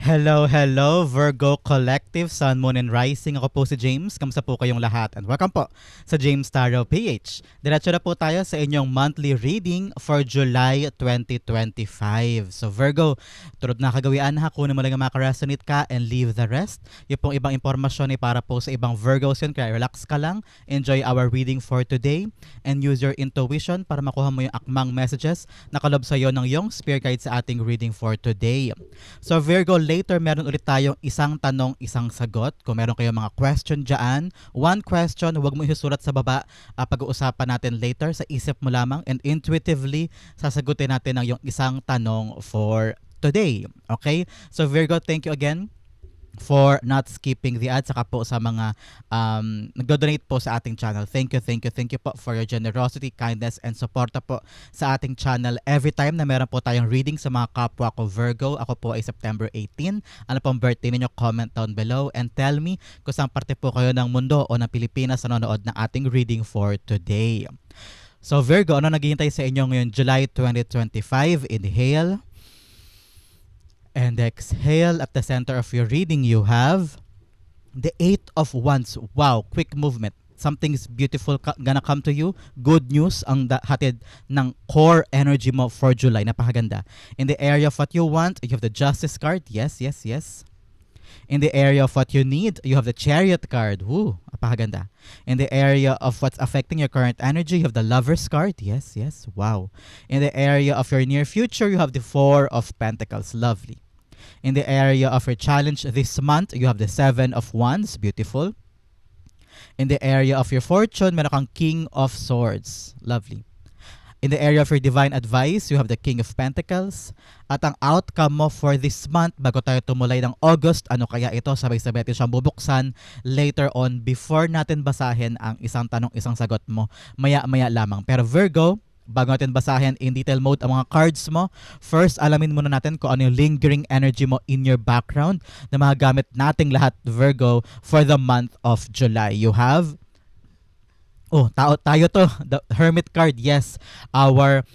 Hello, hello, Virgo Collective, Sun, Moon, and Rising. Ako po si James. Kamusta po kayong lahat? And welcome po sa James Tarot PH. Diretso na po tayo sa inyong monthly reading for July 2025. So Virgo, tulad na kagawian ha, kunin mo lang ang makaresonate ka and leave the rest. Yung pong ibang impormasyon ay para po sa ibang Virgos yun, kaya relax ka lang. Enjoy our reading for today and use your intuition para makuha mo yung akmang messages na kalob sa iyo ng iyong spirit guide sa ating reading for today. So Virgo, later meron ulit tayong isang tanong, isang sagot. Kung meron kayong mga question dyan, one question, huwag mo isusulat sa baba. Pag-uusapan natin later, sa isip mo lamang and intuitively sasagutin natin ang yung isang tanong for today. Okay? So Virgo, thank you again for not skipping the ads, saka po sa mga nagdo-donate po sa ating channel. Thank you po for your generosity, kindness, and suporta po sa ating channel. Every time na meron po tayong reading sa mga kapwa ko Virgo, ako po ay September 18. Ano pong birthday ninyo? Comment down below and tell me kung saan parte po kayo ng mundo o ng Pilipinas na nanonood ng ating reading for today. So Virgo, ano naghihintay sa inyo ngayon July 2025? Inhale. And exhale. At the center of your reading, you have the Eight of Wands. Wow, quick movement. Something's beautiful gonna come to you. Good news ang hatid ng core energy mo for July. Napakaganda. In the area of what you want, you have the Justice card. Yes. In the area of what you need, you have the Chariot card. Woo, napakaganda. In the area of what's affecting your current energy, you have the Lover's card. Yes. Wow. In the area of your near future, you have the Four of Pentacles. Lovely. In the area of your challenge this month, you have the Seven of Wands. Beautiful. In the area of your fortune, meron kang King of Swords. Lovely. In the area of your divine advice, you have the King of Pentacles. At ang outcome mo for this month, bago tayo tumulay ng August, ano kaya ito? Sabay-sabay natin siyang bubuksan later on before natin basahin ang isang tanong, isang sagot mo. Maya-maya lamang. Pero Virgo, bago natin basahin in detail mode ang mga cards mo, first alamin muna natin kung ano yung lingering energy mo in your background na magagamit nating lahat, Virgo, for the month of July. You have tayo to, the Hermit card. Yes, our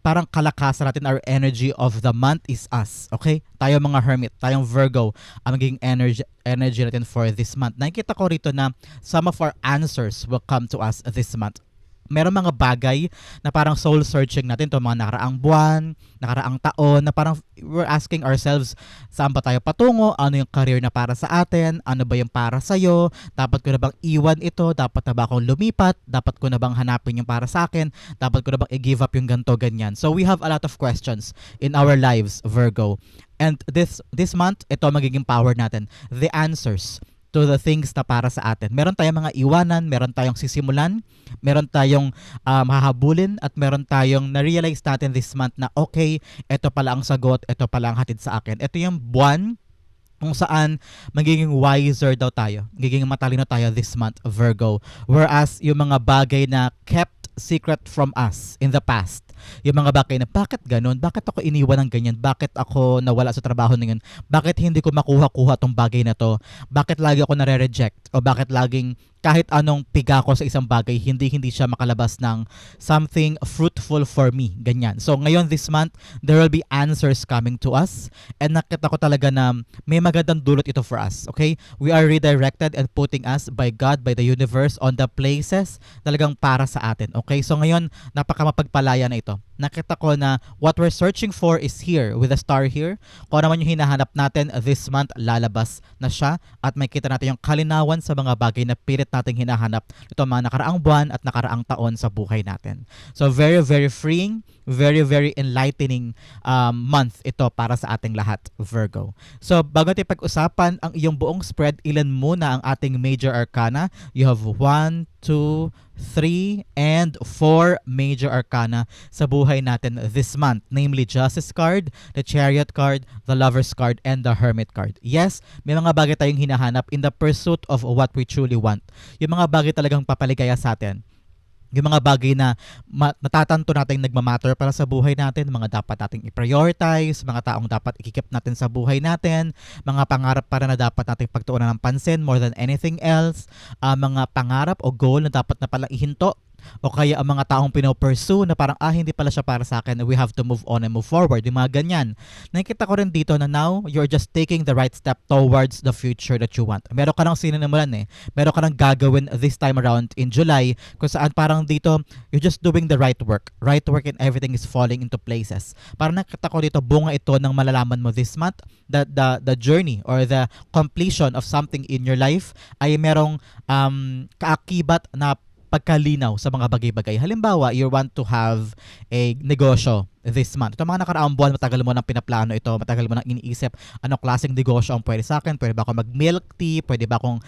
parang kalakasan natin, our energy of the month is us. Okay? Tayo mga Hermit, tayong Virgo, ang magiging energy natin for this month. Nakikita ko rito na some of our answers will come to us this month. Meron mga bagay na parang soul searching natin to mga nakaraang buwan, nakaraang taon, na parang we're asking ourselves, saan ba tayo patungo? Ano yung career na para sa atin? Ano ba yung para sa'yo? Dapat ko na bang iwan ito? Dapat na ba akong lumipat? Dapat ko na bang hanapin yung para sa akin? Dapat ko na bang i-give up yung ganto ganyan? So we have a lot of questions in our lives, Virgo. And this month, ito magiging power natin. The answers to the things na para sa atin. Meron tayong mga iwanan, meron tayong sisimulan, meron tayong hahabulin, at meron tayong na-realize natin this month na okay, ito pala ang sagot, ito pala ang hatid sa akin. Ito yung buwan kung saan magiging wiser daw tayo, magiging matalino tayo this month, Virgo. Whereas yung mga bagay na kept secret from us in the past, yung mga bagay na bakit ganun, bakit ako iniwan ng ganyan, bakit ako nawala sa trabaho na yun, bakit hindi ko makuha-kuha tong bagay na to, bakit lagi ako nare-reject, o bakit laging kahit anong piga ko sa isang bagay, hindi siya makalabas ng something fruitful for me, ganyan. So ngayon this month, there will be answers coming to us, and nakita ko talaga na may magandang dulot ito for us, okay? We are redirected and putting us by God, by the universe, on the places talagang para sa atin, okay? So ngayon, napakamapagpalaya na ito. Nakita ko na what we're searching for is here, with a star here. Kung ano man yung hinahanap natin this month, lalabas na siya, at makita natin yung kalinawan sa mga bagay na pilit nating hinahanap ito mga nakaraang buwan at nakaraang taon sa buhay natin. So very, very freeing, very, very enlightening month ito para sa ating lahat, Virgo. So bago natin pag-usapan ang iyong buong spread, ilan muna ang ating major arcana. You have 1, 2, 3, and 4 major arcana sa buhay natin this month. Namely, Justice card, the Chariot card, the Lover's card, and the Hermit card. Yes, may mga bagay tayong hinahanap in the pursuit of what we truly want. Yung mga bagay talagang papaligaya sa atin. Yung mga bagay na natatanto natin nagmamatter para sa buhay natin, mga dapat nating i-prioritize, mga taong dapat ikikip natin sa buhay natin, mga pangarap para na dapat nating pagtuunan ng pansin more than anything else, mga pangarap o goal na dapat na pala ihinto o kaya ang mga taong pinopursue na parang hindi pala siya para sa akin, we have to move on and move forward, yung mga ganyan. Nakikita ko rin dito na now you're just taking the right step towards the future that you want. Meron ka nang sininimulan meron ka nang gagawin this time around in July kung saan parang dito you're just doing the right work and everything is falling into places. Parang nakita ko dito bunga ito ng malalaman mo this month that the journey or the completion of something in your life ay merong kaakibat na pagkalinaw sa mga bagay-bagay. Halimbawa, you want to have a negosyo this month. Ito mga nakaraang buwan, matagal mo nang pinaplano ito, matagal mo nang iniisip anong klaseng negosyo ang pwede sa akin, pwede ba akong mag-milk tea, pwede ba akong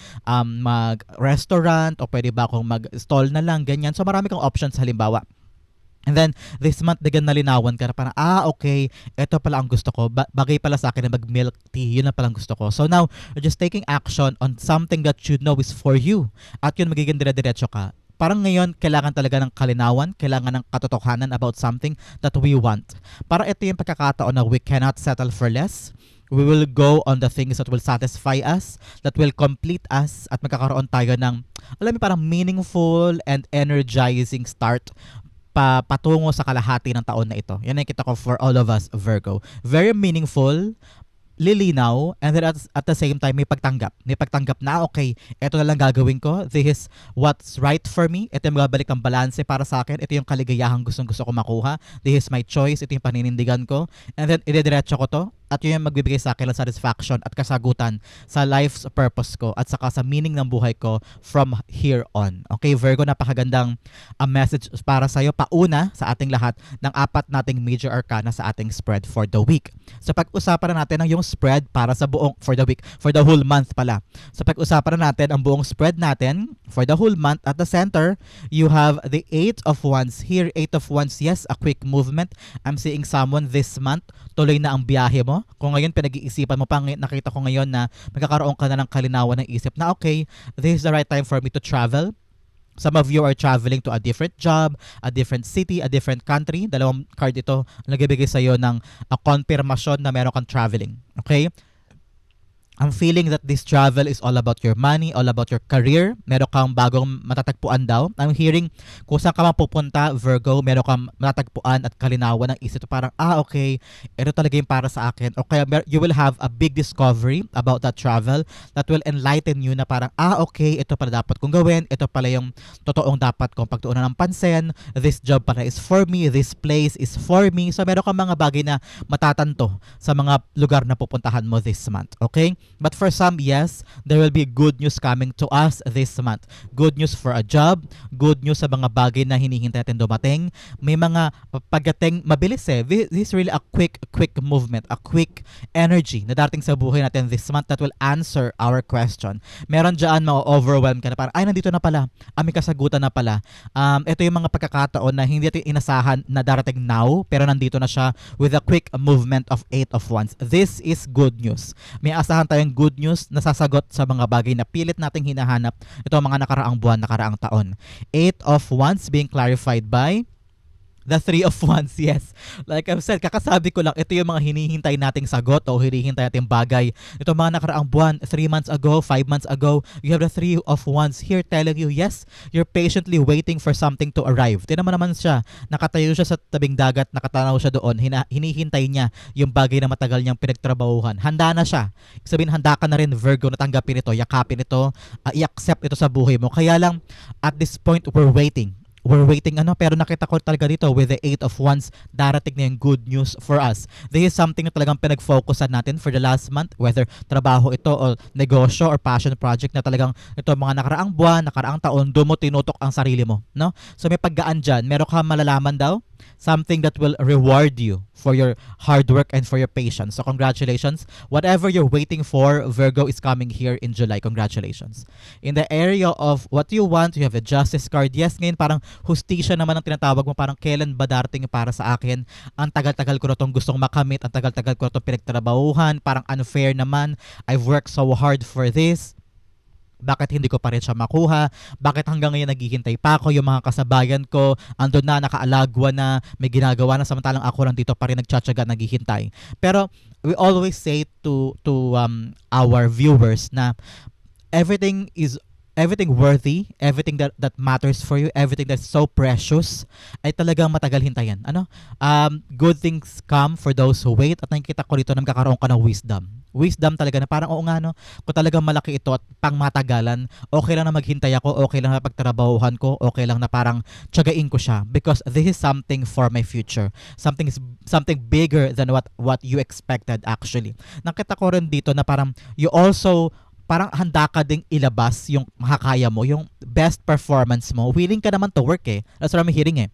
mag-restaurant, o pwede ba akong mag-stall na lang, ganyan. So marami kang options halimbawa. And then, this month, bigyan nalinawan ka na parang, okay, ito pala ang gusto ko. Bagay pala sa akin na mag-milk tea. Yun na pala ang gusto ko. So now, you're just taking action on something that you know is for you. At yun, magiging dire-diretso ka. Parang ngayon, kailangan talaga ng kalinawan, kailangan ng katotohanan about something that we want. Parang ito yung pagkakataon na we cannot settle for less. We will go on the things that will satisfy us, that will complete us, at magkakaroon tayo ng, alam mo, parang meaningful and energizing start patungo sa kalahati ng taon na ito. Yan ang kita ko for all of us, Virgo. Very meaningful, lilinaw, and then at the same time may pagtanggap. May pagtanggap na okay, ito na lang gagawin ko. This is what's right for me. Ito yung magbabalik ng balanse para sa akin. Ito yung kaligayahang gustong gusto ko makuha. This is my choice. Ito yung paninindigan ko. And then idediretso ko to. At yun yung magbibigay sa akin ng satisfaction at kasagutan sa life's purpose ko at saka sa meaning ng buhay ko from here on. Okay, Virgo, napakagandang message para sa'yo. Pauna sa ating lahat ng 4 nating major arcana sa ating spread for the week. So pag-usapan na natin ang yung spread para sa buong, for the week, for the whole month pala. So pag-usapan na natin ang buong spread natin for the whole month. At the center, you have the 8 of Wands. Here, 8 of Wands, yes, a quick movement. I'm seeing someone this month, tuloy na ang biyahe mo. Kung ngayon pinag-iisipan mo pa, nakita ko ngayon na magkakaroon ka na ng kalinawan ng isip na okay, this is the right time for me to travel. Some of you are traveling to a different job, a different city, a different country. Dalawang card ito nagbibigay sa iyo ng confirmation na meron kang traveling. Okay? I'm feeling that this travel is all about your money, all about your career. Meron kang bagong matatagpuan daw. I'm hearing kung saan ka mapupunta, Virgo, meron kang matatagpuan at kalinawan ng isip. Parang, okay, ito talaga yung para sa akin. O kaya you will have a big discovery about that travel that will enlighten you na parang, okay, ito pala dapat kong gawin. Ito pala yung totoong dapat kong pagtuunan ng pansin. This job pala is for me. This place is for me. So meron kang mga bagay na matatanto sa mga lugar na pupuntahan mo this month. Okay? But for some, yes, there will be good news coming to us this month. Good news for a job, good news sa mga bagay na hinihintay natin dumating. May mga pagdating mabilis This is really a quick movement, a quick energy na darating sa buhay natin this month that will answer our question. Meron dyan ma-overwhelm ka na parang, nandito na pala. May kasagutan na pala. Ito yung mga pagkakataon na hindi natin inasahan na darating now, pero nandito na siya with a quick movement of 8 of Wands. This is good news. May asahan tayong good news na sasagot sa mga bagay na pilit nating hinahanap ito mga nakaraang buwan, nakaraang taon. 8 of Wands being clarified by the 3 of Wands, yes. Like I've said, kakasabi ko lang, ito yung mga hinihintay nating sagot o hinihintay nating bagay. Ito mga nakaraang buwan, 3 months ago, 5 months ago, you have the 3 of Wands here telling you, yes, you're patiently waiting for something to arrive. Tinan mo naman siya, nakatayo siya sa tabing dagat, nakatanaw siya doon, hinihintay niya yung bagay na matagal niyang pinagtrabahuhan. Handa na siya. Sabihin, handa ka na rin, Virgo, na tanggapin ito, yakapin ito, i-accept ito sa buhay mo. Kaya lang, at this point, we're waiting, pero nakita ko talaga dito with the 8 of Wands, darating na yung good news for us. This is something na talagang pinag-focusan natin for the last month, whether trabaho ito o negosyo or passion project, na talagang ito mga nakaraang buwan, nakaraang taon, doon mo tinutok ang sarili mo, no? So may paggaan dyan, meron ka malalaman daw, something that will reward you for your hard work and for your patience. So congratulations. Whatever you're waiting for, Virgo, is coming here in July. Congratulations. In the area of what you want, you have a justice card. Yes, ngayon parang hustisya naman ang tinatawag mo. Parang kailan ba darating para sa akin? Ang tagal-tagal ko na itong gustong makamit. Ang tagal-tagal ko na itong pinagtrabahuhan. Parang unfair naman. I've worked so hard for this. Bakit hindi ko pa rin siya makuha? Bakit hanggang ngayon naghihintay pa ako? Yung mga kasabayan ko, andun na, nakaalagwa na, may ginagawa na, samantalang ako lang dito pa rin nagtsatsaga, naghihintay. Pero we always say to our viewers na everything is everything worthy, everything that matters for you, everything that's so precious, ay talagang matagal hintayin. Ano? Good things come for those who wait. At nakikita ko dito na magkakaroon ka ng wisdom. Wisdom talaga na parang oo nga no, kung talagang malaki ito at pangmatagalan, okay lang na maghintay ako, okay lang na pagtrabahuhan ko, okay lang na parang tiyagain ko siya because this is something for my future. Something bigger than what you expected actually. Nakita ko rin dito na parang you also parang handa ka ding ilabas yung makakaya mo, yung best performance mo. Willing ka naman to work eh. That's what I'm hearing eh.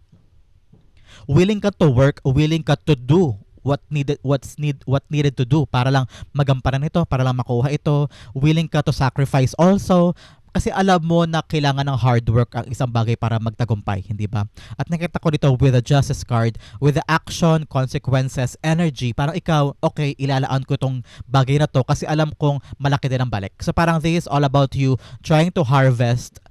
Willing ka to work, willing ka to do what needed to do para lang magampanan ito, para lang makuha ito. Willing ka to sacrifice also kasi alam mo na kailangan ng hard work ang isang bagay para magtagumpay, hindi ba? At nakita ko dito with the Justice card, with the action, consequences, energy, parang ikaw, okay, ilalaan ko tong bagay na to kasi alam kong malaki din ang balik. So parang this is all about you trying to harvest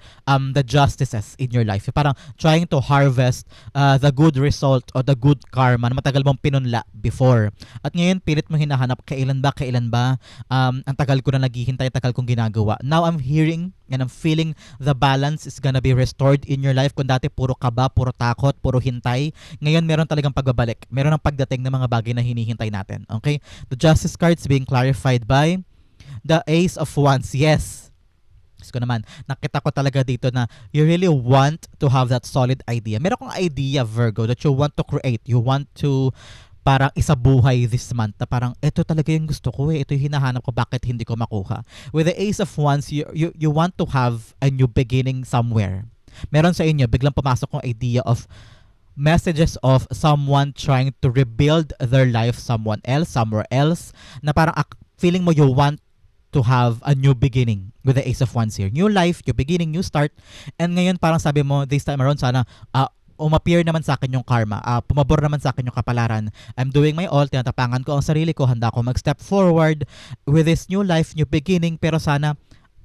the justices in your life. Parang trying to harvest the good result or the good karma na matagal mong pinunla before. At ngayon, pilit mo hinahanap, kailan ba? Ang tagal ko na naghihintay, tagal kong ginagawa. Now I'm hearing and I'm feeling the balance is gonna be restored in your life. Kung dati puro kaba, puro takot, puro hintay, ngayon meron talagang pagbabalik. Meron ng pagdating ng mga bagay na hinihintay natin. Okay? The Justice cards being clarified by the Ace of Wands. Yes. Ko naman, nakita ko talaga dito na you really want to have that solid idea. Meron kong idea, Virgo, that you want to create. You want to parang isabuhay this month na parang ito talaga yung gusto ko eh. Ito yung hinahanap ko, bakit hindi ko makuha. With the Ace of Wands, you want to have a new beginning somewhere. Meron sa inyo, biglang pumasok kong idea of messages of someone trying to rebuild their life somewhere else, na parang feeling mo you want to have a new beginning with the Ace of Wands here. New life, new beginning, new start. And ngayon parang sabi mo, this time around sana, umappear naman sa akin yung karma. Pumabor naman sa akin yung kapalaran. I'm doing my all, tinatapangan ko ang sarili ko, handa ako mag-step forward with this new life, new beginning, pero sana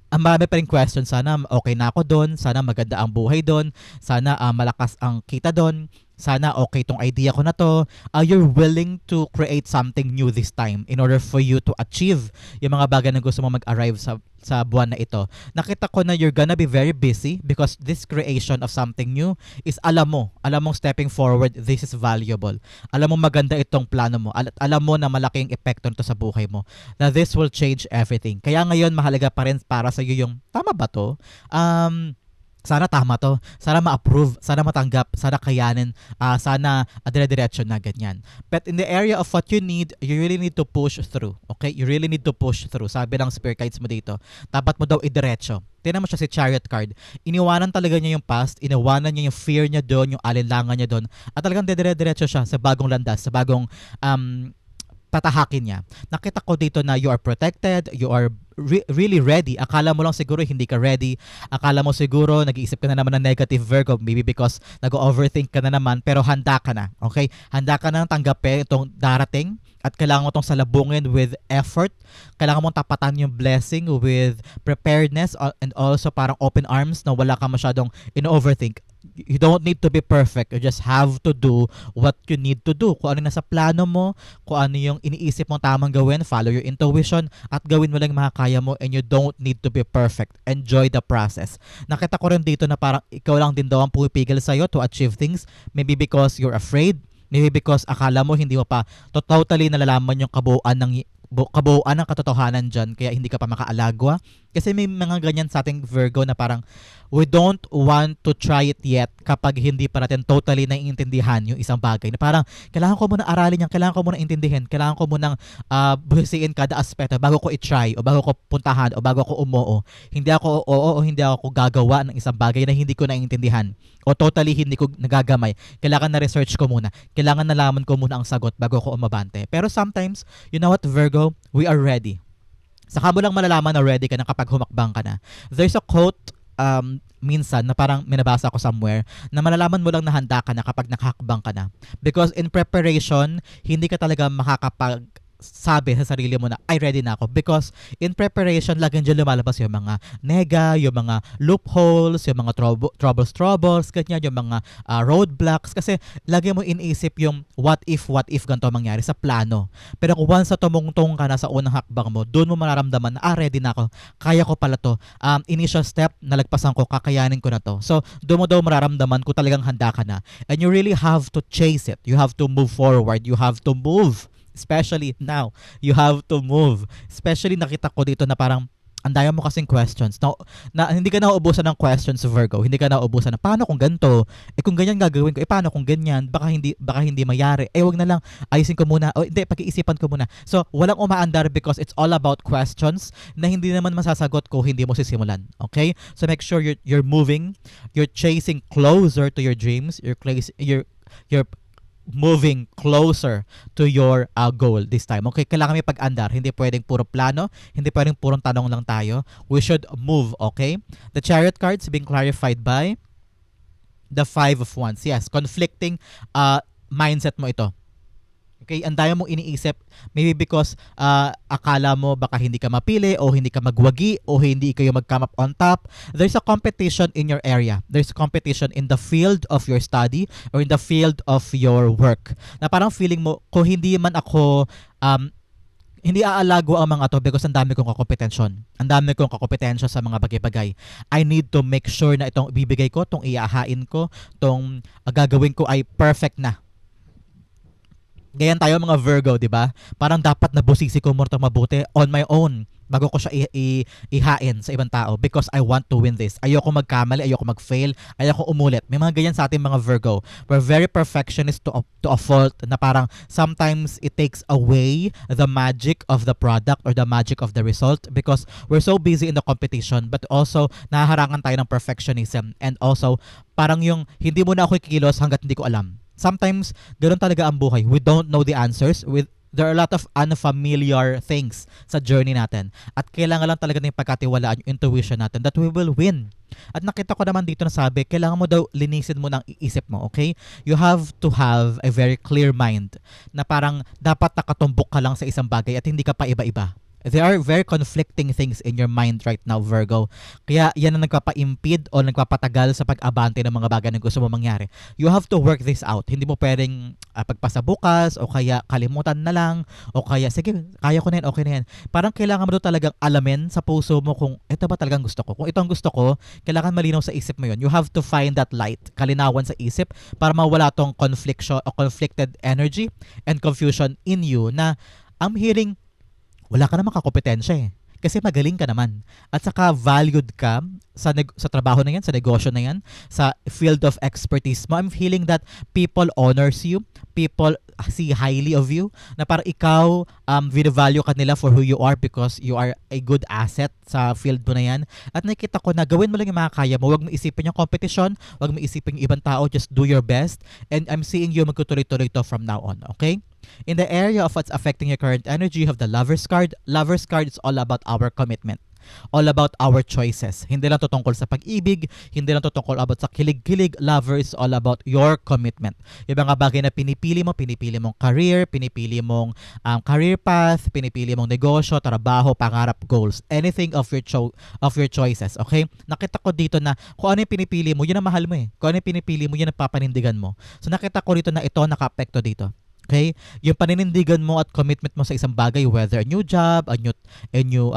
ang marami pa rin questions. Sana okay na ako doon, sana maganda ang buhay doon, sana malakas ang kita doon, sana okay tong idea ko na to. You're willing to create something new this time in order for you to achieve yung mga bagay na gusto mo mag-arrive sa buwan na ito. Nakita ko na you're gonna be very busy because this creation of something new is alam mong stepping forward, this is valuable. Alam mo maganda itong plano mo. Alam mo na malaking epekto nito sa buhay mo. Na this will change everything. Kaya ngayon mahalaga pa rin para sa iyo yung tama ba to? Sana tama to, sana ma-approve, sana matanggap, sana kayanin, sana dire-diretso na ganyan. But in the area of what you really need to push through. Okay? You really need to push through. Sabi ng spirit guides mo dito, dapat mo daw idiretso. Tingnan mo siya si Chariot card. Iniwanan talaga niya yung past, iniwanan niya yung fear niya doon, yung alinlangan niya doon, at talagang dire-diretso siya sa bagong landas, sa bagong tatahakin niya. Nakita ko dito na you are protected, you are really ready. Akala mo lang siguro hindi ka ready. Akala mo siguro nag-iisip ka na naman ng negative, Virgo, maybe because nag-overthink ka na naman, pero handa ka na. Okay? Handa ka na tanggapin itong darating at kailangan mo itong salabungin with effort. Kailangan mong tapatan yung blessing with preparedness and also parang open arms na wala ka masyadong in-overthink. You don't need to be perfect. You just have to do what you need to do. Kung ano yung nasa plano mo, kung ano yung iniisip mong tamang gawin, follow your intuition at gawin mo lang yung makakaya mo, and you don't need to be perfect. Enjoy the process. Nakita ko rin dito na parang ikaw lang din daw ang pumipigil sa'yo to achieve things. Maybe because you're afraid. Maybe because akala mo hindi mo pa totally nalalaman yung kabuuan ng katotohanan dyan, kaya hindi ka pa makaalagwa. Kasi may mga ganyan sa ating Virgo na parang we don't want to try it yet kapag hindi pa natin totally naiintindihan yung isang bagay. Na parang kailangan ko muna aralin yan, kailangan ko muna intindihin, kailangan ko muna buhisiin kada aspeto bago ko i-try o bago ko puntahan o bago ko umuo. Hindi ako hindi ako gagawa ng isang bagay na hindi ko naiintindihan o totally hindi ko nagagamay. Kailangan na research ko muna. Kailangan nalaman ko muna ang sagot bago ko umabante. Pero sometimes, you know what, Virgo? We are ready. Saka mo lang malalaman na ready ka na kapag humakbang ka na. There's a quote minsan na parang minabasa ko somewhere na malalaman mo lang na handa ka na kapag nakahakbang ka na. Because in preparation, hindi ka talaga sabi sa sarili mo na ay ready na ako because in preparation lagi dyan lumalabas yung mga nega, yung mga loopholes, yung mga troubles, ganyan, yung mga roadblocks kasi lagi mo iniisip yung what if ganito mangyari sa plano. Pero kung once na tumungtong ka na sa unang hakbang mo, doon mo mararamdaman na ready na ako, kaya ko pala to. Initial step, nalagpasan ko, kakayanin ko na to. So doon mo daw mararamdaman kung talagang handa ka na. And you really have to chase it. You have to move forward. You have to move. Especially now, you have to move. Especially nakita ko dito na parang ang dami mo kasing questions. Na hindi ka nauubusan ng questions, Virgo. Hindi ka nauubusan na paano kung ganito? Kung ganyan gagawin ko, paano kung ganyan? Baka hindi mayari. Wag na lang. Ayusin ko muna. Hindi, pag-iisipan ko muna. So, walang umaandar because it's all about questions na hindi naman masasagot ko hindi mo sisimulan. Okay? So, make sure you're moving. You're chasing closer to your dreams. You're moving closer to your goal this time. Okay, kailangan may pag-andar. Hindi pwedeng puro plano, hindi pwedeng purong tanong lang tayo. We should move, okay? The Chariot cards being clarified by the Five of Wands. Yes, conflicting mindset mo ito. Okay, ang dami mong iniisip maybe because akala mo baka hindi ka mapili o hindi ka magwagi o hindi kayo mag-come up on top. There's a competition in your area. There's a competition in the field of your study or in the field of your work. Na parang feeling mo kung hindi man ako hindi aalago ang mga to because ang dami kong kakompetensyon. Ang dami kong kakompetensya sa mga bagay-bagay. I need to make sure na itong ibibigay ko, itong iahain ko, itong gagawin ko ay perfect na. Ganyan tayo mga Virgo, di ba? Parang dapat nabusisi ko more mabuti on my own bago ko siya ihain sa ibang tao because I want to win this. Ayoko magkamali, ayoko mag-fail, ayoko umulit. May mga ganyan sa ating mga Virgo. We're very perfectionist to a fault na parang sometimes it takes away the magic of the product or the magic of the result because we're so busy in the competition but also nahaharangan tayo ng perfectionism and also parang yung hindi mo na ako kikilos hanggat hindi ko alam. Sometimes, ganoon talaga ang buhay. We don't know the answers. There are a lot of unfamiliar things sa journey natin. At kailangan lang talaga ng pagkatiwalaan yung intuition natin that we will win. At nakita ko naman dito na sabi, kailangan mo daw linisin mo ng iisip mo, okay? You have to have a very clear mind na parang dapat nakatumbok ka lang sa isang bagay at hindi ka pa iba-iba. There are very conflicting things in your mind right now, Virgo. Kaya yan ang nagpapa-impede o nagpapatagal sa pag-abante ng mga bagay na gusto mo mangyari. You have to work this out. Hindi mo pwedeng pagpasa bukas o kaya kalimutan na lang o kaya, sige, kaya ko na yan, okay na yan. Parang kailangan mo doon talagang alamin sa puso mo kung ito ba talagang gusto ko. Kung ito ang gusto ko, kailangan malinaw sa isip mo yun. You have to find that light, kalinawan sa isip para mawala tong conflicted energy and confusion in you na I'm hearing wala ka namang kakompetensya kasi magaling ka naman. At saka valued ka sa trabaho na yan, sa negosyo na yan, sa field of expertise mo. I'm feeling that people honors you, people see highly of you, na parang ikaw, value ka nila for who you are because you are a good asset sa field mo na yan. At nakita ko na gawin mo lang yung mga kaya mo. Huwag mo isipin yung competition, huwag mo isipin yung ibang tao, just do your best. And I'm seeing you magtutuloy-tuloy to from now on, okay? In the area of what's affecting your current energy, you have the Lover's card. Lover's card is all about our commitment. All about our choices. Hindi lang to tungkol sa pag-ibig, hindi lang to tungkol about sa kilig-kilig. Lover is all about your commitment. Yung mga bagay na pinipili mong career, pinipili mong career path, pinipili mong negosyo, trabaho, pangarap, goals. Anything of your choices, okay? Nakita ko dito na kung ano yung pinipili mo, yun ang mahal mo eh. Kung ano yung pinipili mo, yun ang papanindigan mo. So nakita ko dito na ito naka-apekto dito. Okay? Yung paninindigan mo at commitment mo sa isang bagay, whether a new job, a new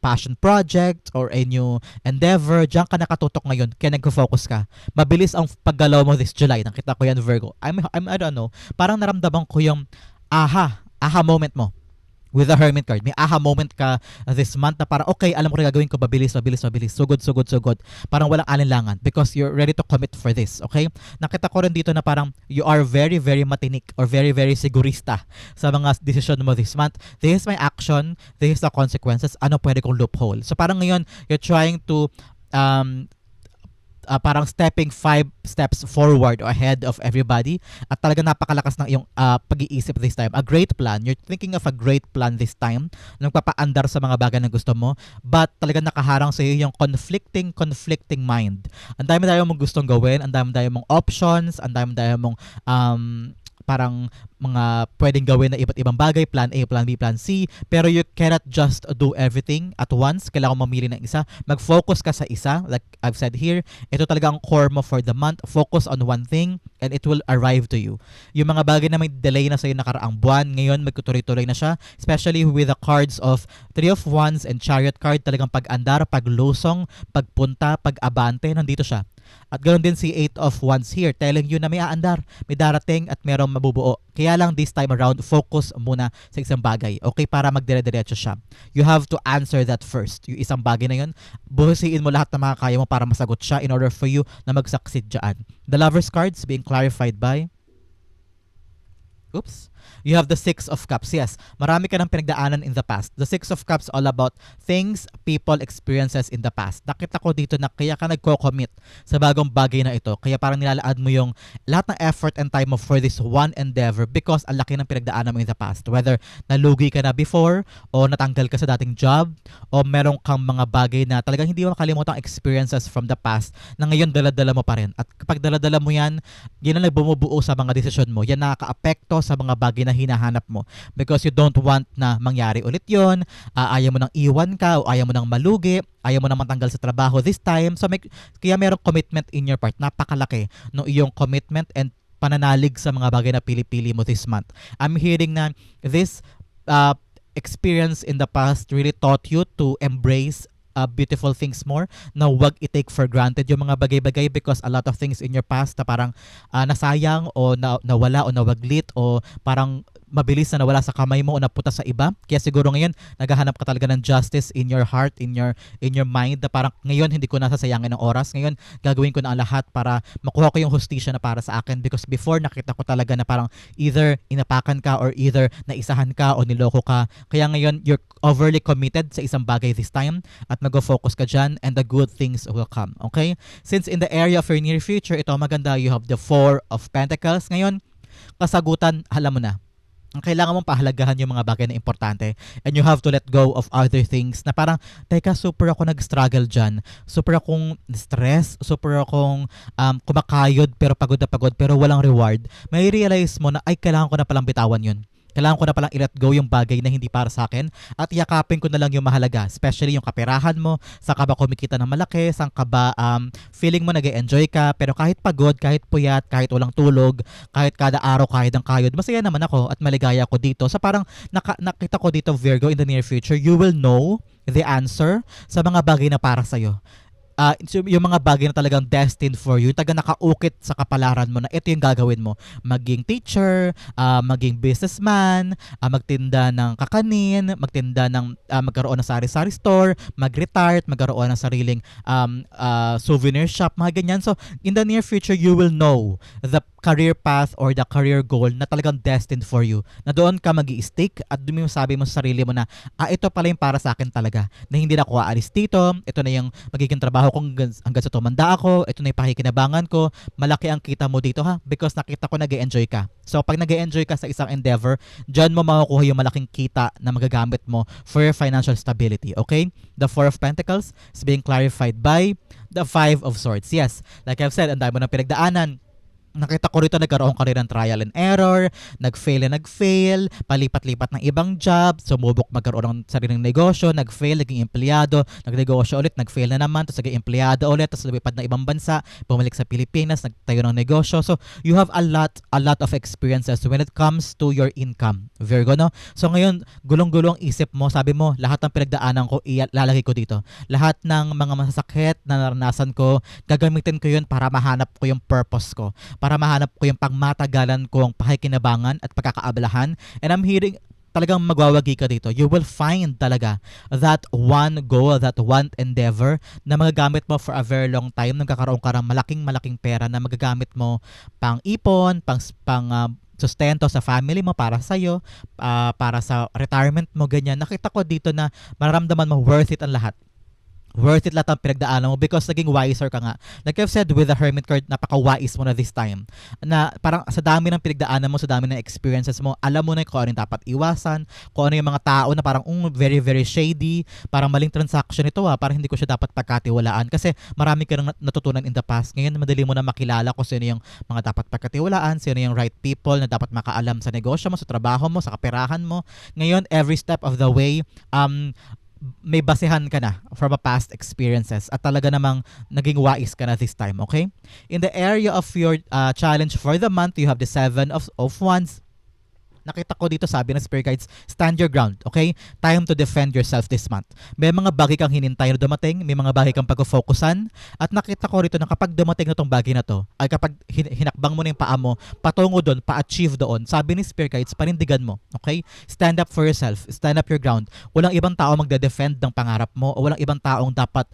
passion project, or a new endeavor, diyan ka nakatutok ngayon, kaya nagfo-focus ka. Mabilis ang paggalaw mo this July. Nakita ko yan, Virgo. I don't know, parang naramdaman ko yung aha moment mo with the Hermit card. May aha moment ka this month na parang, okay, alam ko rin gagawin ko, mabilis. Sugod. Parang walang alinlangan because you're ready to commit for this, okay? Nakita ko rin dito na parang you are very, very matinik or very, very sigurista sa mga decision mo this month. This is my action. This is the consequences. Ano pwede kong loophole? So parang ngayon, you're trying to parang stepping 5 steps forward or ahead of everybody at talaga napakalakas ng iyong pag-iisip this time. A great plan. You're thinking of a great plan this time. Nagpapaandar sa mga bagay na gusto mo but talaga nakaharang sa iyo yung conflicting mind. Ang dami mong gustong gawin, ang dami mong options, ang dami mong parang mga pwedeng gawin na iba't ibang bagay, plan A, plan B, plan C, pero you cannot just do everything at once. Kailangan mo mamili ng isa. Mag-focus ka sa isa. Like I've said here, ito talaga ang core mo for the month. Focus on one thing and it will arrive to you. Yung mga bagay na may delay na sa'yo nakaraang buwan, ngayon magtutuloy-tuloy na siya. Especially with the cards of Three of Wands and Chariot card, talagang pag-andar, paglusong, pagpunta, pag-abante, nandito siya. At ganoon din si Eight of Wands here, telling you na may aandar, may darating at merong mabubuo. Kaya lang this time around, focus muna sa isang bagay, okay? Para magdire-diretso siya. You have to answer that first. Yung isang bagay na yun, buhusiin mo lahat ng mga kaya mo para masagot siya in order for you na mag-succeed dyan. The Lover's cards being clarified by... Oops. You have the Six of Cups. Yes, marami ka ng pinagdaanan in the past. The Six of Cups all about things, people, experiences in the past. Nakita ko dito na kaya ka nagko-commit sa bagong bagay na ito. Kaya parang nilalaan mo yung lahat ng effort and time mo for this one endeavor because ang laki ng pinagdaanan mo in the past. Whether nalugi ka na before o natanggal ka sa dating job o meron kang mga bagay na talagang hindi mo makalimutan experiences from the past na ngayon dala-dala mo pa rin. At kapag dala-dala mo yan, yan ang nagbumubuo sa mga desisyon mo. Yan nakaka-apekto sa mga bagay na hinahanap mo because you don't want na mangyari ulit yon. Ayaw mo nang iwan ka o ayaw mo nang malugi, ayaw mo nang matanggal sa trabaho this time. So kaya merong commitment in your part. Napakalaki no iyong commitment and pananalig sa mga bagay na pili-pili mo this month. I'm hearing na this experience in the past really taught you to embrace beautiful things more, na wag i-take for granted yung mga bagay-bagay because a lot of things in your past na parang nasayang o nawala o nawaglit o parang mabilis na nawala sa kamay mo o napunta sa iba. Kaya siguro ngayon naghahanap ka talaga ng justice in your heart, in your mind, na parang ngayon hindi ko nasasayangin ng oras. Ngayon gagawin ko na ang lahat para makuha ko yung hustisya na para sa akin because before nakita ko talaga na parang either inapakan ka or either naisahan ka o niloko ka. Kaya ngayon you're overly committed sa isang bagay this time at mag-focus ka dyan and the good things will come. Okay? Since in the area of your near future, ito maganda, you have the Four of Pentacles. Ngayon, kasagutan, alam mo na. Ang kailangan mong pahalagahan yung mga bagay na importante and you have to let go of other things na parang, teka, super ako nag-struggle dyan. Super akong stress, super akong kumakayod pero pagod na pagod pero walang reward. May realize mo na, ay, kailangan ko na palang bitawan yun. Kailangan ko na palang i-let go yung bagay na hindi para sa akin at yakapin ko na lang yung mahalaga. Especially yung kaperahan mo, saan ka ba kumikita ng malaki, saan ka ba feeling mo nag-e-enjoy ka, pero kahit pagod, kahit puyat, kahit walang tulog, kahit kada araw kahit ang kayod, masaya naman ako at maligaya ako dito. So parang nakita ko dito, Virgo, in the near future, you will know the answer sa mga bagay na para sa'yo. Yung mga bagay na talagang destined for you, taga nakaukit sa kapalaran mo na ito yung gagawin mo. Maging teacher, maging businessman, magtinda ng kakanin, magtinda ng magkaroon ng sari-sari store, mag-retire, magkaroon ng sariling souvenir shop, mga ganyan. So, in the near future, you will know the career path or the career goal na talagang destined for you. Na doon ka mag-i-stick at doon mo sabi mo sa sarili mo na, ito pala yung para sa akin talaga. Na hindi na ako aalis dito, ito na yung magiging trabaho kung hanggang sa tumanda ako, ito na yung pakikinabangan ko, malaki ang kita mo dito ha, because nakita ko nag-e-enjoy ka. So pag nag-e-enjoy ka sa isang endeavor, dyan mo makukuha yung malaking kita na magagamit mo for your financial stability, okay? The Four of Pentacles is being clarified by the Five of Swords. Yes, like I've said, ang dami mo ng pinagdaanan. Nakita ko rito nagkaroon ka rin ng trial and error, nag-fail, palipat-lipat ng ibang job, sumubok magkaroon ng sariling negosyo, nag-fail, naging empleyado, nagnegosyo ulit, nag-fail na naman, tapos naging empleyado ulit, tapos lumipad na ibang bansa, bumalik sa Pilipinas, nagtayo ng negosyo. So, you have a lot of experiences when it comes to your income. Virgo, no? So, ngayon, gulong-gulong isip mo, sabi mo, lahat ng pinagdaanan ko, ilalagay ko dito. Lahat ng mga masasakit na naranasan ko, gagamitin ko yun para mahanap ko yung purpose ko, para mahanap ko yung pangmatagalan kong pakikinabangan at pagkakaabalahan. And I'm hearing talagang magwawagi ka dito. You will find talaga that one goal, that one endeavor na magagamit mo for a very long time. Nagkakaroon ka ng malaking pera na magagamit mo pang ipon, pang sustento sa family mo, para sa'yo, para sa retirement mo, ganyan. Nakita ko dito na mararamdaman mo worth it ang lahat. worth it lahat ang pinagdaanan mo because naging wiser ka nga. Like I've said with the Hermit card, napaka-wise mo na this time. Na parang sa dami ng pinagdaanan mo, sa dami ng experiences mo, alam mo na kung ano yung dapat iwasan, kung ano yung mga tao na parang very, very shady, parang maling transaction ito parang hindi ko siya dapat pagkatiwalaan kasi marami ka nang natutunan in the past. Ngayon, madali mo na makilala kung sino yung mga dapat pagkatiwalaan, sino yung right people na dapat makaalam sa negosyo mo, sa trabaho mo, sa kaperahan mo. Ngayon, every step of the way, may basehan ka na from a past experiences at talaga namang naging wise ka na this time, okay? In the area of your challenge for the month, you have the Seven of Wands. Nakita ko dito, sabi ng Spirit Guides, stand your ground, okay? Time to defend yourself this month. May mga bagay kang hinintay na dumating, may mga bagay kang pag-focusan, at nakita ko rito na kapag dumating na tong bagay na to, ay kapag hinakbang mo na yung paa mo, patungo doon, pa-achieve doon, sabi ni Spirit Guides, panindigan mo, okay? Stand up for yourself, stand up your ground. Walang ibang tao magde-defend ng pangarap mo, o walang ibang taong dapat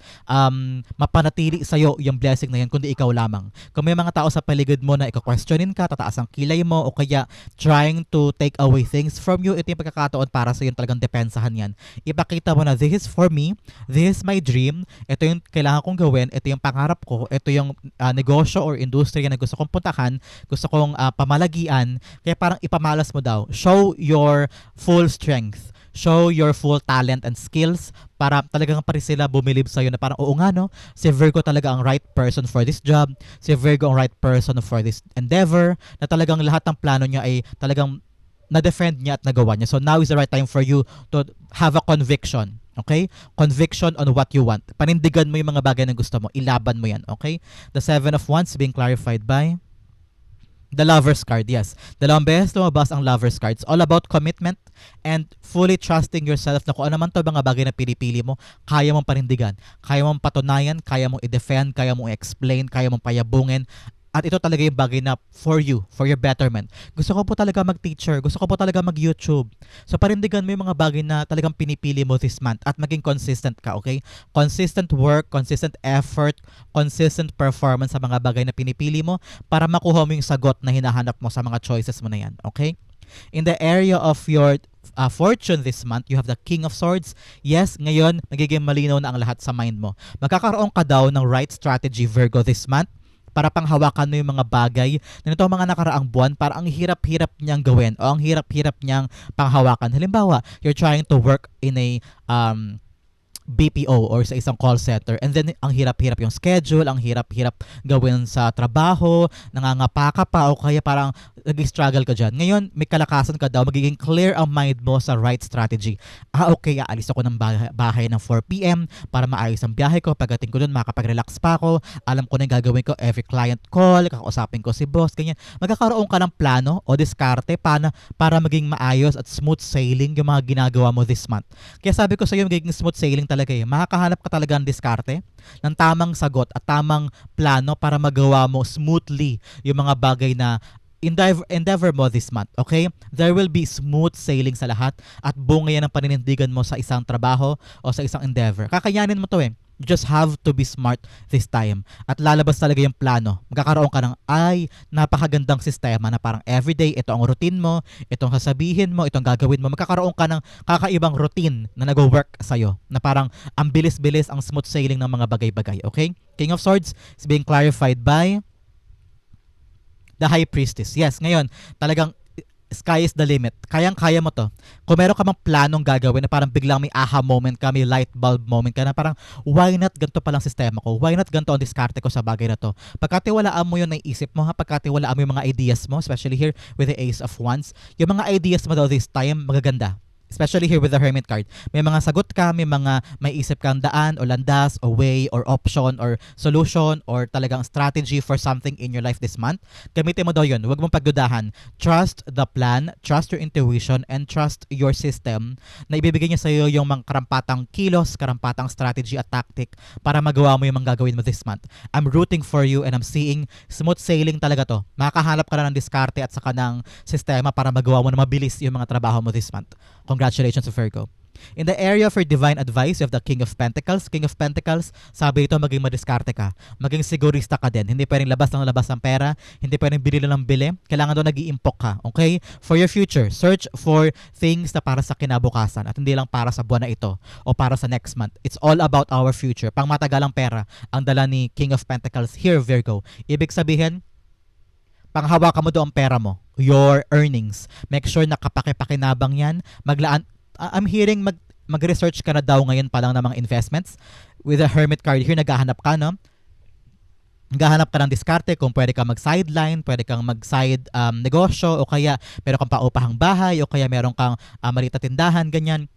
mapanatili sa'yo yung blessing na yan, kundi ikaw lamang. Kung may mga tao sa paligid mo na ika-questionin ka, tataas ang kilay mo, o kaya trying to take away things from you, ito yung pagkakataon para sa iyo talagang depensahan yan. Ipakita mo na this is for me, this is my dream, ito yung kailangan kong gawin, ito yung pangarap ko, ito yung negosyo or industriya na gusto kong puntahan, gusto kong pamalagian, kaya parang ipamalas mo daw. Show your full strength. Show your full talent and skills para talagang pa rin sila bumilib sa'yo na parang oo nga no, si Virgo talaga ang right person for this job, si Virgo ang right person for this endeavor, na talagang lahat ng plano niya ay talagang na-defend niya at nagawa niya. So now is the right time for you to have a conviction. Okay? Conviction on what you want. Panindigan mo yung mga bagay na gusto mo. Ilaban mo yan. Okay? The Seven of Wands being clarified by the Lover's card. Yes. Dalawang beses lumabas ang Lover's card. It's all about commitment and fully trusting yourself na kung ano man to mga bagay na pinipili mo, kaya mong panindigan. Kaya mong patunayan, kaya mong i-defend, kaya mong i-explain, kaya mong payabungin. At ito talaga yung bagay na for you, for your betterment. Gusto ko po talaga mag-teacher. Gusto ko po talaga mag-YouTube. So parindigan mo yung mga bagay na talagang pinipili mo this month at maging consistent ka, okay? Consistent work, consistent effort, consistent performance sa mga bagay na pinipili mo para makuha mo yung sagot na hinahanap mo sa mga choices mo na yan, okay? In the area of your fortune this month, you have the King of Swords. Yes, ngayon, magiging malinaw na ang lahat sa mind mo. Magkakaroon ka daw ng right strategy, Virgo, this month para panghawakan mo yung mga bagay na nito mga nakaraang buwan para ang hirap-hirap niyang gawin o ang hirap-hirap niyang panghawakan. Halimbawa, you're trying to work in a BPO or sa isang call center and then ang hirap-hirap yung schedule, ang hirap-hirap gawin sa trabaho, nangangapa ka pa o kaya parang nag-struggle ka dyan. Ngayon, may kalakasan ka daw, magiging clear ang mind mo sa right strategy. Okay, aalis ako ng bahay ng 4 p.m. para maayos ang biyahe ko. Pagdating ko dun, makapag-relax pa ako. Alam ko na yung gagawin ko, every client call, kakausapin ko si boss, ganyan. Magkakaroon ka ng plano o diskarte para maging maayos at smooth sailing yung mga ginagawa mo this month. Kaya sabi ko sa iyo, magiging smooth sailing talaga makakahanap ka talaga ng diskarte, ng tamang sagot at tamang plano para magawa mo smoothly yung mga bagay na endeavor mo this month, okay? There will be smooth sailing sa lahat at bunga yan ang paninindigan mo sa isang trabaho o sa isang endeavor. Kakayanin mo to You just have to be smart this time. At lalabas talaga yung plano. Magkakaroon ka ng napakagandang sistema na parang everyday, ito ang routine mo, itong sasabihin mo, itong gagawin mo. Magkakaroon ka ng kakaibang routine na nag-work sa'yo. Na parang ang bilis-bilis, ang smooth sailing ng mga bagay-bagay. Okay? King of Swords is being clarified by the High Priestess. Yes, ngayon, talagang sky is the limit. Kayang-kaya mo to. Kung meron ka mang planong gagawin na parang biglang may aha moment ka, may light bulb moment ka na parang why not ganito palang sistema ko? Why not ganito ang diskarte ko sa bagay na to? Pagkatiwalaan mo yung naisip mo, pagkatiwalaan mo yung mga ideas mo, especially here with the Ace of Wands, yung mga ideas mo daw this time, magaganda. Especially here with the Hermit card. May mga sagot ka, may isip kang daan o landas o way or option or solution or talagang strategy for something in your life this month. Gamitin mo daw yun. Huwag mong pagdudahan. Trust the plan, trust your intuition, and trust your system na ibibigay niya sa iyo yung mga karampatang kilos, karampatang strategy at tactic para magawa mo yung mga gagawin mo this month. I'm rooting for you and I'm seeing smooth sailing talaga to. Makakahanap ka na ng diskarte at saka ng sistema para magawa mo na mabilis yung mga trabaho mo this month. Congratulations, Virgo. In the area for divine advice, you have the King of Pentacles. King of Pentacles, sabi ito, maging madiskarte ka. Maging sigurista ka din. Hindi pwedeng labas ng labas ng pera. Hindi pwedeng bili lang ng bili. Kailangan doon nag-iimpok ka. Okay? For your future, search for things na para sa kinabukasan at hindi lang para sa buwan na ito o para sa next month. It's all about our future. Pang matagalang pera ang dala ni King of Pentacles here, Virgo. Ibig sabihin, panghawakan mo doon ang pera mo, your earnings. Make sure na kapaki-pakinabang yan. I'm hearing mag-research ka na daw ngayon pa lang ng mga investments. With the Hermit card here, naghahanap ka, no? Naghahanap ka ng diskarte kung pwede kang mag-sideline, pwede kang mag-side negosyo, o kaya meron kang paupahang bahay, o kaya meron kang maliit na tindahan, ganyan.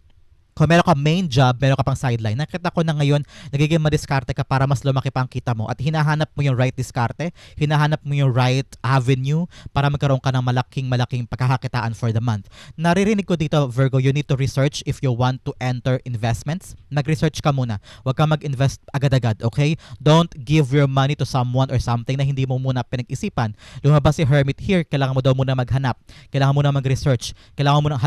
Kung meron ka main job, meron ka pang sideline. Nakita ko na ngayon, nagiging madiskarte ka para mas lumaki pa ang kita mo. At hinahanap mo yung right diskarte, hinahanap mo yung right avenue para magkaroon ka ng malaking pagkakakitaan for the month. Naririnig ko dito, Virgo, you need to research if you want to enter investments. Mag-research ka muna. Huwag kang mag-invest agad-agad, okay? Don't give your money to someone or something na hindi mo muna pinag-isipan. Lumabas si Hermit here, kailangan mo daw muna maghanap. Kailangan mo na mag-research. Kailangan mo na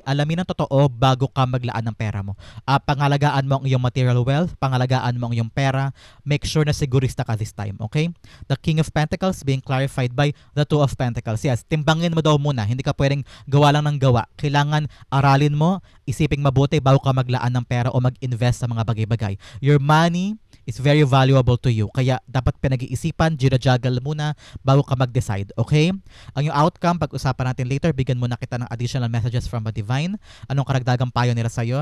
alamin ng totoo bago ka maglaan ng pera mo. Pangalagaan mo ang iyong material wealth, pangalagaan mo ang iyong pera. Make sure na sigurista ka this time, okay? The King of Pentacles being clarified by the Two of Pentacles. Yes, timbangin mo daw muna. Hindi ka pwedeng gawa lang ng gawa. Kailangan aralin mo, isiping mabuti bago ka maglaan ng pera o mag-invest sa mga bagay-bagay. Your money is very valuable to you. Kaya dapat pinag-iisipan, ginajuggle muna bago ka mag-decide, okay? Ang yung outcome, pag-usapan natin later, bigyan muna kita ng additional messages from the divine. Anong karagdagang payo nila sa'yo?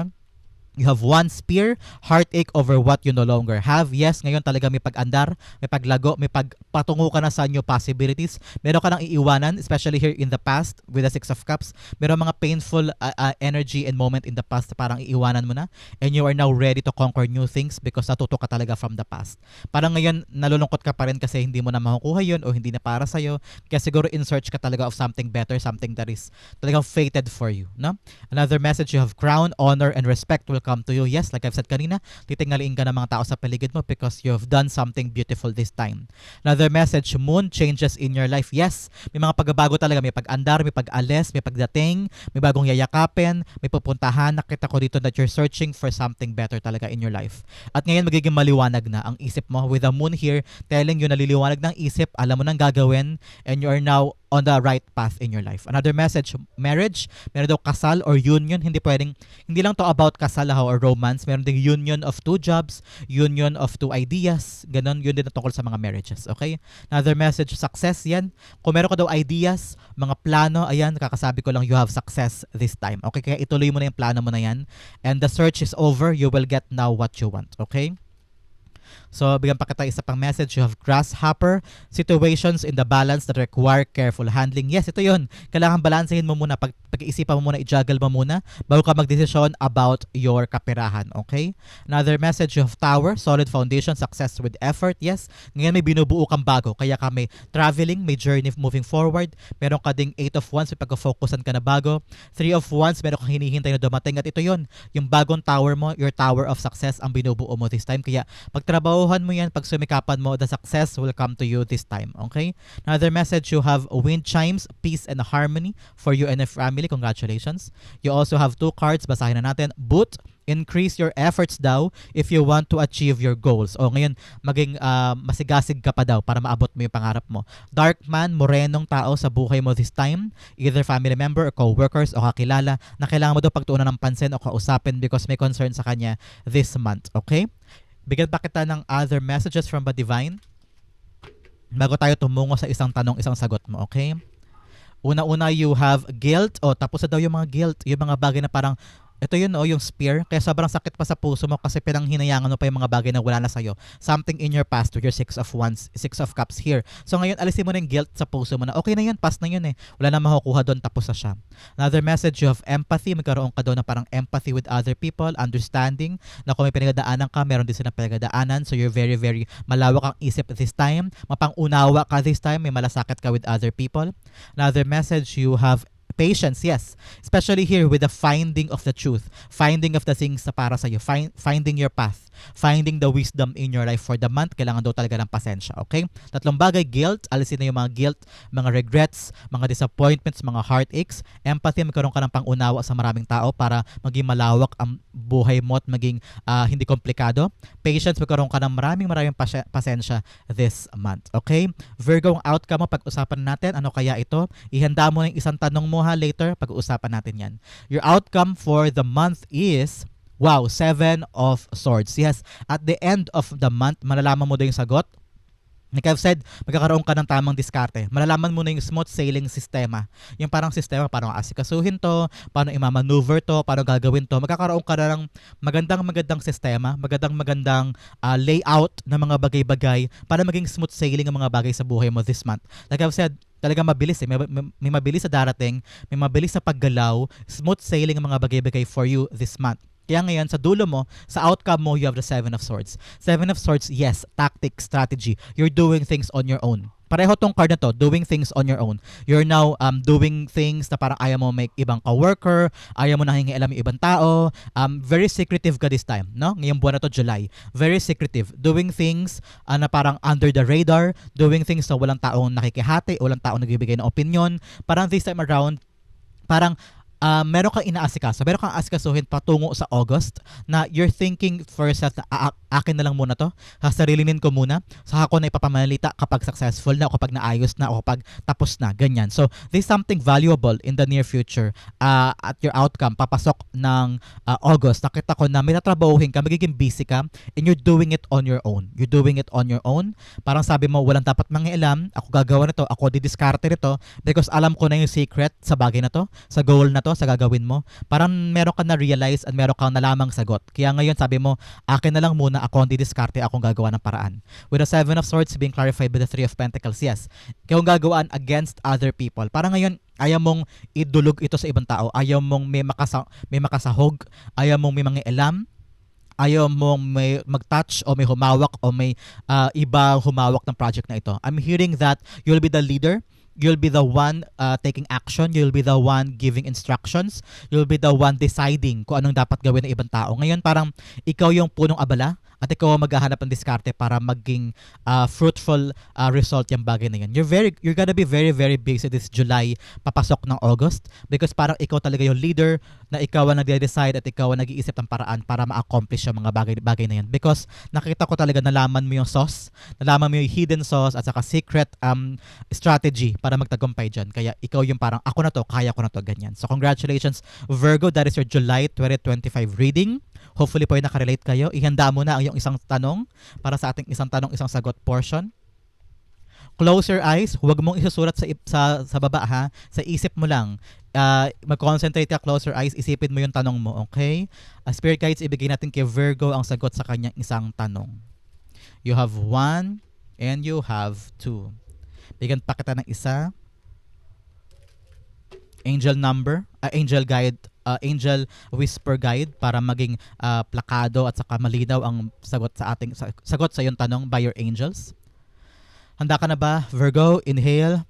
You have one spear, heartache over what you no longer have. Yes, ngayon talaga may pag-andar, may paglago, may pagpatungo ka na sa new possibilities. Meron ka nang iiwanan, especially here in the past with the Six of Cups. Meron mga painful energy and moment in the past na parang iiwanan mo na. And you are now ready to conquer new things because natuto ka talaga from the past. Parang ngayon, nalulungkot ka pa rin kasi hindi mo na makukuha yun o hindi na para sa'yo. Kaya siguro in search ka talaga of something better, something that is talagang fated for you. No? Another message, you have crown, honor, and respect will come to you. Yes, like I've said kanina, titingaliin ka ng mga tao sa paligid mo because you have done something beautiful this time. Another message, moon changes in your life. Yes, may mga pagbabago talaga. May pag-andar, may pag-alis, may pagdating, may bagong yayakapin, may pupuntahan. Nakita ko dito that you're searching for something better talaga in your life. At ngayon magiging maliwanag na ang isip mo with the moon here telling you naliliwanag ng isip, alam mo nang gagawin, and you are now on the right path in your life. Another message, marriage, meron daw kasal or union, hindi lang to about kasal or romance, meron ding union of two jobs, union of two ideas, ganun, yun din na tungkol sa mga marriages, okay? Another message, success, yan. Kung meron ka daw ideas, mga plano, ayan, kakasabi ko lang, you have success this time, okay? Kaya ituloy mo na yung plano mo na yan, and the search is over, you will get now what you want, okay? So, bigyan pa kita isa pang message. You have grasshopper, situations in the balance that require careful handling. Yes, ito yun. Kailangan balansehin mo muna. Pag-iisipan mo muna, i-juggle mo muna bago ka magdesisyon about your kaperahan. Okay? Another message, you have tower, solid foundation, success with effort. Yes, ngayon may binubuo kang bago. Kaya ka may traveling, may journey moving forward. Meron ka ding 8 of Wands, may pag-focusan ka na bago. 3 of Wands, meron kang hinihintay na dumating. At ito yun, yung bagong tower mo, your tower of success ang binubuo mo this time. Kaya pagtrabahuhan mo yan, pag sumikapan mo, the success will come to you this time. Okay? Another message, you have wind chimes, peace and harmony for you and your family. Congratulations. You also have 2 cards. Basahin na natin. Boot, increase your efforts daw if you want to achieve your goals. O ngayon, maging masigasig ka pa daw para maabot mo yung pangarap mo. Dark man, morenong tao sa buhay mo this time. Either family member or co-workers o kakilala na kailangan mo daw pagtuunan ng pansin o kausapin because may concern sa kanya this month. Okay? Bigyan pa kita ng other messages from the divine bago tayo tumungo sa isang tanong, isang sagot mo, okay? Una-una, you have guilt. Tapos na daw yung mga guilt. Yung mga bagay na parang, ito yun yung spear. Kaya sobrang sakit pa sa puso mo kasi pinanghinayangan mo pa yung mga bagay na wala na sa'yo. Something in your past with your 6 of Wands, 6 of Cups here. So ngayon, alisin mo na yung guilt sa puso mo na okay na yun, past na yun eh. Wala na makukuha doon, tapos na siya. Another message, you have empathy. Magkaroon ka doon na parang empathy with other people, understanding na kung may pinagdadaanan ka, meron din silang pinagdadaanan. So you're very, very malawak ang isip this time. Mapang-unawa ka this time. May malasakit ka with other people. Another message, you have Patience, yes. Especially here with the finding of the truth, finding of the things na para sa'yo, finding your path, finding the wisdom in your life for the month. Kailangan daw talaga ng pasensya, okay? Tatlong bagay: guilt, alisin na yung mga guilt, mga regrets, mga disappointments, mga heartaches. Empathy, magkaroon ka ng pangunawa sa maraming tao para maging malawak ang buhay mo at maging hindi komplikado. Patience, magkaroon ka ng maraming pasensya this month, okay? Virgo, ang outcome mo, pag-usapan natin. Ano kaya ito? Ihanda mo yung isang tanong mo ha later, pag-uusapan natin yan. Your outcome for the month is, wow, 7 of Swords. Yes, at the end of the month, malalaman mo din yung sagot. Like I've said, magkakaroon ka ng tamang diskarte. Malalaman mo na yung smooth sailing sistema. Yung parang sistema, paano asikasuhin to, paano imamaneuver to, paano gagawin to. Magkakaroon ka na ng magandang sistema, magandang layout ng mga bagay-bagay para maging smooth sailing ang mga bagay sa buhay mo this month. Like I've said, talaga mabilis eh. May mabilis sa darating, may mabilis sa paggalaw, smooth sailing ang mga bagay-bagay for you this month. Kaya ngayon, sa dulo mo, sa outcome mo, you have the 7 of Swords. 7 of Swords, yes, tactic, strategy. You're doing things on your own. Pareho tong card na to, doing things on your own. You're now doing things na parang ayaw mo may ibang ka-worker, ayaw mo nangingialam yung ibang tao. Very secretive ka this time, no? Ngayong buwan na to, July. Very secretive. Doing things na parang under the radar, doing things na walang taong nakikihati, walang taong nagbibigay ng opinion. Parang this time around, parang meron kang inaasikaso, meron kang asikasuhin patungo sa August na you're thinking for yourself na akin na lang muna to, sasarilinin ko muna, saka ko na ipapamalita kapag successful na, o kapag naayos na, o kapag tapos na, ganyan. So, this is something valuable in the near future at your outcome, papasok ng August. Nakita ko na may tatrabahuhin ka, magiging busy ka, and you're doing it on your own. You're doing it on your own. Parang sabi mo, walang dapat mangialam, ako gagawa nito, ako didiskarte nito, because alam ko na yung secret sa bagay na to, sa goal na to, sa gagawin mo. Parang meron ka na realize at meron kang nalamang sagot. Kaya ngayon sabi mo, akin na lang muna, ako ang didiskarte, akong gagawa ng paraan. With the 7 of Swords being clarified by the 3 of Pentacles, yes, kaya gagawaan against other people. Parang ngayon, ayaw mong idulog ito sa ibang tao, ayaw mong may makasahog, ayaw mong may mangialam, ayaw mong may mag-touch o may humawak o may iba humawak ng project na ito. I'm hearing that you'll be the leader, you'll be the one taking action, you'll be the one giving instructions, you'll be the one deciding kung anong dapat gawin ng ibang tao. Ngayon parang ikaw yung punong abala at ikaw ang maghahanap ng diskarte para maging fruitful result yung bagay na yun. You're gonna be very, very busy this July, papasok ng August, because parang ikaw talaga yung leader, na ikaw ang nagde-decide at ikaw ang nag-iisip ng paraan para ma-accomplish yung mga bagay na yan. Because nakita ko talaga, nalaman mo yung sauce, nalaman mo yung hidden sauce at saka secret strategy para magtagumpay dyan. Kaya ikaw yung parang, ako na to, kaya ko na to, ganyan. So congratulations Virgo, that is your July 2025 reading. Hopefully po ay nakarelate kayo. Ihanda mo na ang iyong isang tanong para sa ating isang tanong, isang sagot portion. Close your eyes. Huwag mong isusulat sa baba ha. Sa isip mo lang. Mag-concentrate ka, close your eyes. Isipin mo yung tanong mo, okay? Spirit guides, ibigay natin kay Virgo ang sagot sa kanyang isang tanong. You have 1 and you have 2. Bigyan pa kita ng isa. Angel number, angel guide, angel whisper guide para maging plakado at saka malinaw ang sagot sa iyong tanong by your angels. Handa ka na ba, Virgo? Inhale.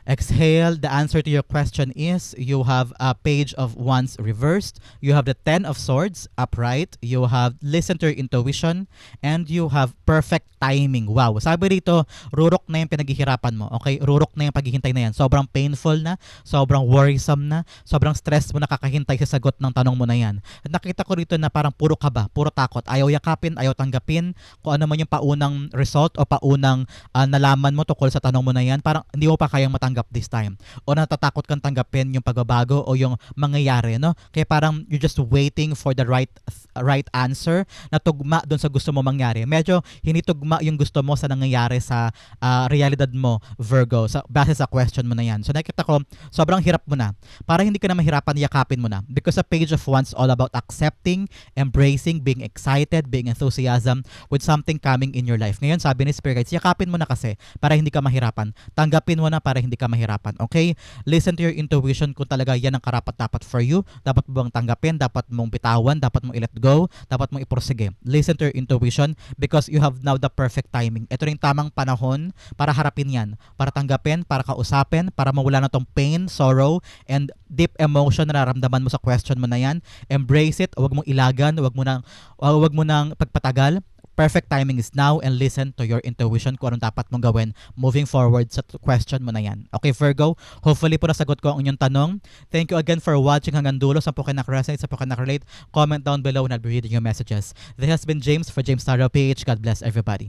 Exhale. The answer to your question is you have a page of wands reversed. You have the 10 of swords upright. You have listen to your intuition. And you have perfect timing. Wow. Sabi dito, rurok na yung pinaghihirapan mo. Okay? Rurok na yung paghihintay na yan. Sobrang painful na. Sobrang worrisome na. Sobrang stress mo na kakahintay sa sagot ng tanong mo na yan. At nakita ko rito na parang puro kaba, puro takot. Ayaw yakapin, ayaw tanggapin kung ano man yung paunang result o paunang nalaman mo tungkol sa tanong mo na yan. Parang hindi mo pa kayang matanggap this time, o natatakot kang tanggapin yung pagbabago o yung mangyayari, no? Kaya parang you're just waiting for the right answer na tugma doon sa gusto mo mangyari. Medyo hindi tugma yung gusto mo sa nangyayari sa realidad mo, Virgo, base sa question mo na yan. So nakita ko, sobrang hirap mo na. Para hindi ka na mahirapan, yakapin mo na. Because a page of wands all about accepting, embracing, being excited, being enthusiasm with something coming in your life. Ngayon, sabi ni Spirit Guides, yakapin mo na kasi para hindi ka mahirapan. Tanggapin mo na para hindi hindi ka mahirapan. Okay? Listen to your intuition kung talaga yan ang karapat-dapat for you. Dapat mo bang tanggapin? Dapat mong bitawan? Dapat mong i-let go? Dapat mong iporsige? Listen to your intuition because you have now the perfect timing. Ito rin tamang panahon para harapin yan. Para tanggapin, para kausapin, para mawala na tong pain, sorrow, and deep emotion na nararamdaman mo sa question mo na yan. Embrace it. Huwag mong ilagan. Huwag mo nang pagpatagal. Perfect timing is now and listen to your intuition kung anong dapat mong gawin moving forward sa question mo na yan. Okay, Virgo? Hopefully po nasagot ko ang inyong tanong. Thank you again for watching hanggang dulo. Sa po kayo nakarelate, sa po kayo nakarelate, comment down below and I'll be reading your messages. This has been James for James Tarot PH. God bless everybody.